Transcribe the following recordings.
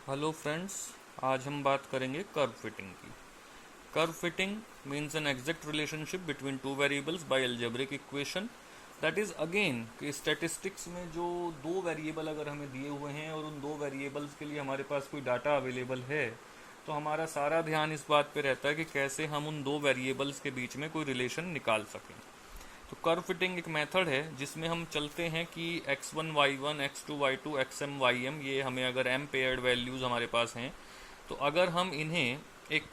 Hello friends, आज हम बात करेंगे कर्व फिटिंग की। Curve fitting means an exact relationship between two variables by algebraic equation. That is again कि statistics में जो दो वेरिएबल अगर हमें दिए हुए हैं और उन दो वेरिएबल्स के लिए हमारे पास कोई डाटा अवेलेबल है, तो हमारा सारा ध्यान इस बात पे रहता है कि कैसे हम उन दो वेरिएबल्स के बीच में कोई रिलेशन निकाल सकें। तो कर्व फिटिंग एक मेथड है जिसमें हम चलते हैं कि x1 y1 x2 y2 xm ym, ये हमें अगर m पेयर्ड वैल्यूज़ हमारे पास हैं, तो अगर हम इन्हें एक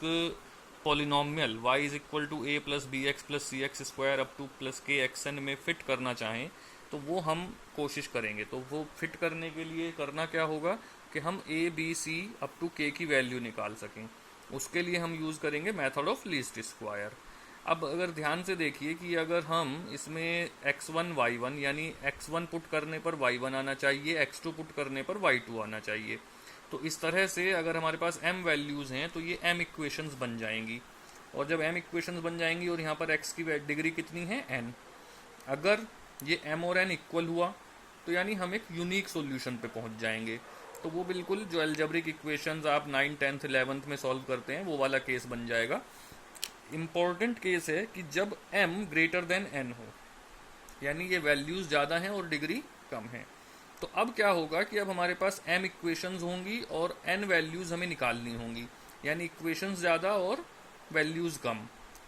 polynomial y is equal to a plus b x plus c x square up to plus k x n में फिट करना चाहें, तो वो हम कोशिश करेंगे। तो वो फिट करने के लिए करना क्या होगा कि हम a b c up to k की वैल्यू निकाल सकें। उसके लिए हम यूज़ करेंगे मेथड ऑफ लीस्ट स्क्वायर। अब अगर ध्यान से देखिए कि अगर हम इसमें x1 y1 यानी x1 पुट करने पर y1 आना चाहिए, x2 पुट करने पर y2 आना चाहिए। तो इस तरह से अगर हमारे पास m वैल्यूज़ हैं तो ये m इक्वेशंस बन जाएंगी। और जब m इक्वेशंस बन जाएंगी और यहाँ पर x की डिग्री कितनी है n, अगर ये m और n इक्वल हुआ तो यानी हम एक यूनिक सॉल्यूशन पे पहुँच जाएंगे। तो वो बिल्कुल जो अलजेब्रिक इक्वेशंस आप 9th 10th 11th में सॉल्व करते हैं वो वाला केस बन जाएगा। इम्पॉर्टेंट केस है कि जब m ग्रेटर देन n हो, यानी ये वैल्यूज ज़्यादा हैं और डिग्री कम है। तो अब क्या होगा कि अब हमारे पास m इक्वेशंस होंगी और n वैल्यूज हमें निकालनी होंगी, यानी इक्वेशंस ज़्यादा और वैल्यूज कम।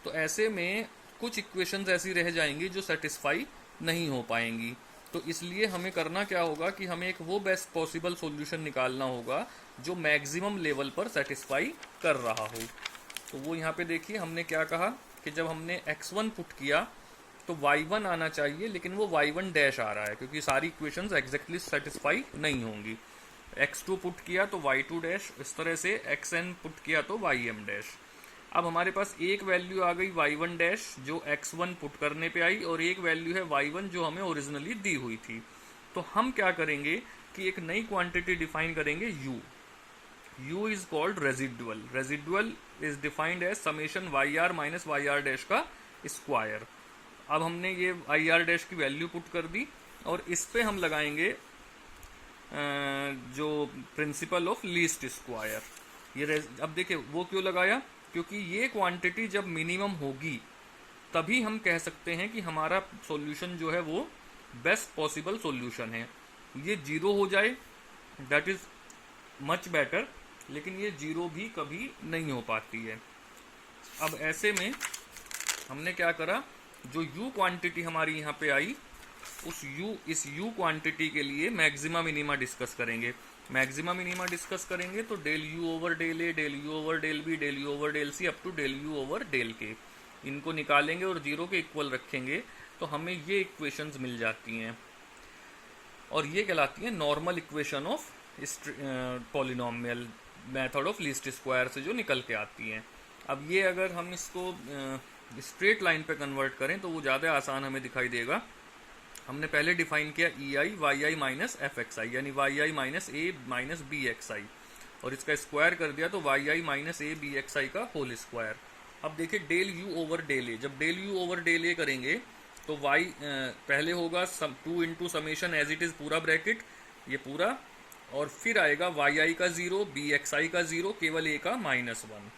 तो ऐसे में कुछ इक्वेशंस ऐसी रह जाएंगी जो सेटिस्फाई नहीं हो पाएंगी। तो इसलिए हमें करना क्या होगा कि हमें एक वो बेस्ट पॉसिबल सॉल्यूशन निकालना होगा जो मैक्सिमम लेवल पर सेटिस्फाई कर रहा हो। तो वो यहाँ पे देखिए हमने क्या कहा कि जब हमने x1 पुट किया तो y1 आना चाहिए, लेकिन वो y1 डैश आ रहा है क्योंकि सारी इक्वेशंस एग्जैक्टली सेटिस्फाई नहीं होंगी। x2 पुट किया तो y2 डैश, इस तरह से xn पुट किया तो ym डैश। अब हमारे पास एक वैल्यू आ गई y1 डैश जो x1 पुट करने पे आई, और एक वैल्यू है y1 जो हमें ओरिजिनली दी हुई थी। तो हम क्या करेंगे कि एक नई क्वांटिटी डिफाइन करेंगे u। u is called residual. Residual is defined as summation yr minus yr dash का स्क्वायर। अब हमने ये yr dash की वैल्यू पुट कर दी और इस पे हम लगाएंगे जो प्रिंसिपल ऑफ लीस्ट स्क्वायर। ये अब देखिए वो क्यों लगाया, क्योंकि ये क्वांटिटी जब मिनिमम होगी तभी हम कह सकते हैं कि हमारा सॉल्यूशन जो है वो बेस्ट पॉसिबल सॉल्यूशन है। ये जीरो हो जाए दैट इज मच बेटर, लेकिन ये जीरो भी कभी नहीं हो पाती है। अब ऐसे में हमने क्या करा, जो u क्वांटिटी हमारी यहाँ पे आई इस u क्वांटिटी के लिए मैक्सिमा मिनिमा डिस्कस करेंगे। मैक्सिमा मिनिमा डिस्कस करेंगे तो del u over del a, del u over del b, del u over del c up to del u over del k, इनको निकालेंगे और जीरो के equal रखेंगे तो हमें ये इक्वेशंस मिल जाती हैं और ये कहलाती हैं normal equation of polynomial method of least square से जो निकल के आती हैं। अब ये अगर हम इसको स्ट्रेट लाइन पे कन्वर्ट करें तो वो ज़्यादा आसान हमें दिखाई देगा। हमने पहले डिफाइन किया E I Y I minus F X I, यानी Y I minus A minus B X I, और इसका स्क्वायर कर दिया तो Y I minus A B X I का होल स्क्वायर। अब देखिए del you over del A, जब del you over del A करेंगे तो वाई पहले होगा 2 into summation as it is पूरा ब्रैकेट ये पूरा, और फिर आएगा वाई आई का जीरो, बी एक्स आई का जीरो, केवल ए का -1।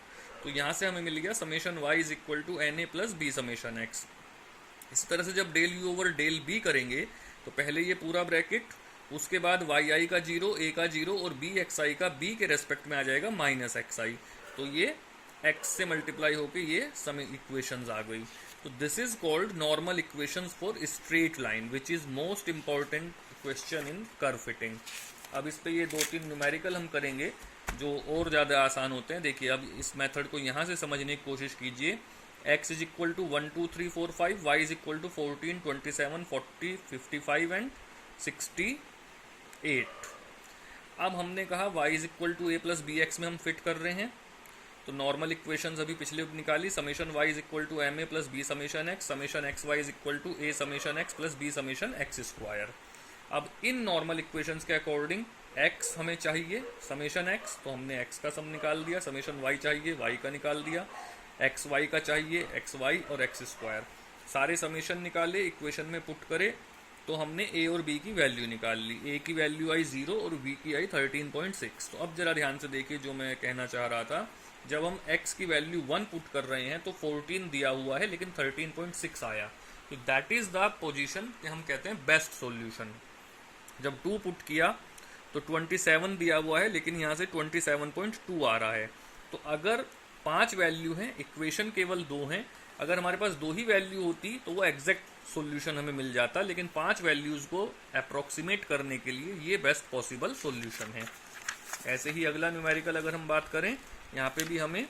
तो यहाँ से हमें मिल गया summation y is equal to n a plus b summation x. इसी तरह से जब del you over del b करेंगे तो पहले ये पूरा ब्रैकेट, उसके बाद वाई आई का जीरो, ए का जीरो, और बी एक्स आई का बी के रेस्पेक्ट में आ जाएगा माइनस एक्स आई। तो ये एक्स से मल्टीप्लाई होके ये सम इक्वेशंस आ गई। तो this is called normal equations for straight line, which is most important question in curve fitting. अब इस पे ये 2-3 न्यूमेरिकल हम करेंगे जो और ज़्यादा आसान होते हैं। देखिए अब इस मेथड को यहाँ से समझने की कोशिश कीजिए। x is equal to 1 2 3 4 5, y is equal to 14 27 40 55 and 68। अब हमने कहा y is equal to a plus b x में हम फिट कर रहे हैं, तो नॉर्मल इक्वेशंस अभी पिछले निकाली। Summation y is equal to m a plus b summation x, summation x y is equal to a summation x plus b summation x square. अब इन नॉर्मल इक्वेशंस के अकॉर्डिंग x हमें चाहिए summation x, तो हमने x का सम निकाल दिया। समेशन y चाहिए y का निकाल दिया। एक्स वाई का चाहिए एक्स वाई और एक्स स्क्वायर, सारे समेशन निकाले, इक्वेशन में पुट करे तो हमने ए और बी की वैल्यू निकाल ली। ए की वैल्यू आई 0 और बी की आई 13.6। तो अब जरा ध्यान से देखिए जो मैं कहना चाह रहा था, जब हम x की वैल्यू 1 पुट कर रहे हैं तो 14 दिया हुआ है लेकिन 13.6 आया, तो दैट इज द पोजीशन कि हम कहते हैं बेस्ट सॉल्यूशन। जब 2 पुट किया तो 27 दिया हुआ है लेकिन यहाँ से 27.2 आ रहा है। तो अगर 5 वैल्यू हैं, इक्वेशन केवल 2 हैं, अगर हमारे पास 2 ही वैल्यू होती तो वो एग्जैक्ट सॉल्यूशन हमें मिल जाता, लेकिन 5 वैल्यूज को अप्रोक्सीमेट करने के लिए ये बेस्ट पॉसिबल सॉल्यूशन है। ऐसे ही अगला न्यूमेरिकल अगर हम बात करें, यहाँ पे भी हमें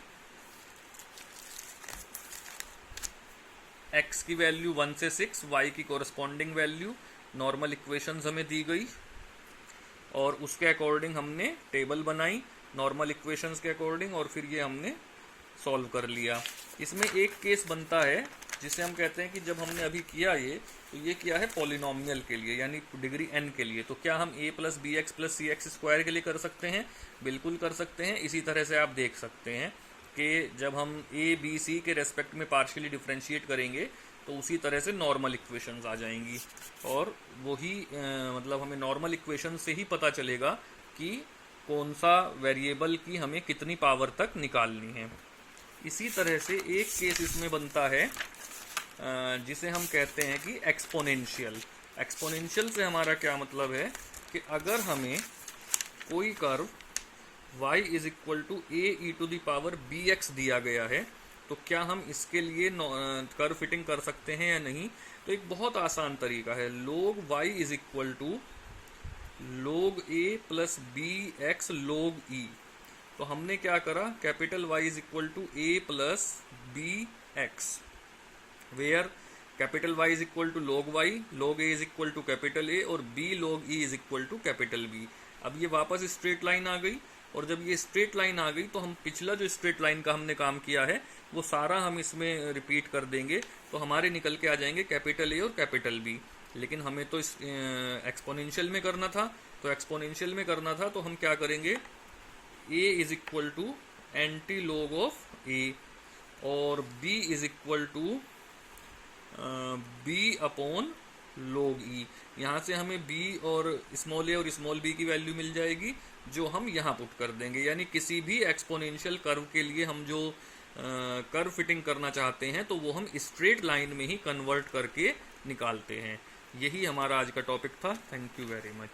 x की वैल्यू 1 से 6, y की कोरस्पॉन्डिंग वैल्यू, नॉर्मल इक्वेशंस हमें दी गई और उसके अकॉर्डिंग हमने टेबल बनाई नॉर्मल इक्वेशंस के अकॉर्डिंग, और फिर ये हमने सॉल्व कर लिया। इसमें एक केस बनता है जिसे हम कहते हैं कि जब हमने अभी किया तो ये किया है पॉलिनोमियल के लिए, यानी डिग्री n के लिए। तो क्या हम a plus b x plus c x square के लिए कर सकते हैं? बिल्कुल कर सकते हैं। इसी तरह से आप देख सकते हैं कि जब हम a b c के रेस्पेक्ट में पार्शियली डिफ्रेंशिएट करेंगे तो उसी तरह से नॉर्मल इक्वेशंस आ जाएंगी, और वही मतलब हमें नॉर्मल इक्वेशन से ही पता चलेगा कि कौन सा वेरिएबल की हमें कितनी पावर तक निकालनी है। इसी तरह से एक केस इसमें बनता है जिसे हम कहते हैं कि एक्सपोनेंशियल। एक्सपोनेंशियल से हमारा क्या मतलब है कि अगर हमें कोई curve y is equal to a e to the power b x दिया गया है, तो क्या हम इसके लिए कर्व फिटिंग कर सकते हैं या नहीं? तो एक बहुत आसान तरीका है, log y is equal to log a plus b x log e। तो हमने क्या करा, capital Y is equal to a plus b x, where capital Y is equal to log y, log a is equal to capital A और b log e is equal to capital B। अब ये वापस straight line आ गई, और जब ये straight line आ गई तो हम पिछला जो स्ट्रेट लाइन का हमने काम किया है वो सारा हम इसमें रिपीट कर देंगे, तो हमारे निकल के आ जाएंगे कैपिटल A और कैपिटल B। लेकिन हमें तो इस एक्सपोनेंशियल में करना था, तो एक्सपोनेंशियल में करना था तो हम क्या करेंगे, a is equal to anti log of a और b is equal to b upon log e। यहाँ से हमें b और स्मॉल a और स्मॉल b की वैल्यू मिल जाएगी जो हम यहाँ पुट कर देंगे। यानी किसी भी एक्सपोनेंशियल कर्व के लिए हम जो कर्व फिटिंग करना चाहते हैं तो वो हम स्ट्रेट लाइन में ही कन्वर्ट करके निकालते हैं। यही हमारा आज का टॉपिक था। Thank you very much.